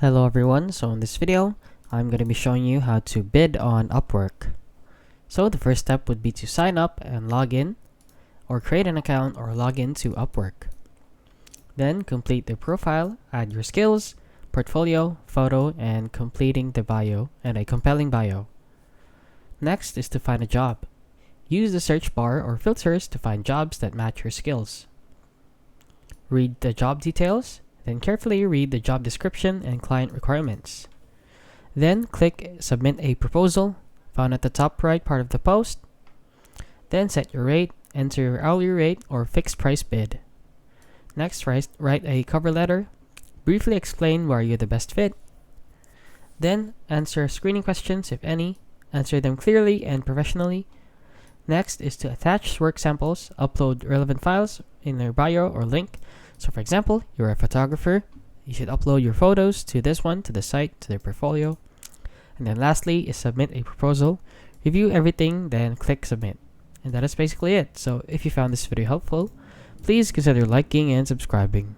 Hello everyone, so in this video, I'm going to be showing you how to bid on Upwork. So the first step would be to sign up and log in, or create an account or log in to Upwork. Then complete the profile, add your skills, portfolio, photo, and completing the bio and a compelling bio. Next is to find a job. Use the search bar or filters to find jobs that match your skills. Read the job details. Then carefully read the job description and client requirements. Then click Submit a Proposal, found at the top right part of the post. Then set your rate, enter your hourly rate or fixed price bid. Next, write a cover letter, briefly explain why you're the best fit. Then answer screening questions, if any, answer them clearly and professionally. Next is to attach work samples, upload relevant files in their bio or link. So for example, you're a photographer, you should upload your photos to the site, to their portfolio. And then lastly is submit a proposal. Review everything, then click submit. And that is basically it. So if you found this video helpful, please consider liking and subscribing.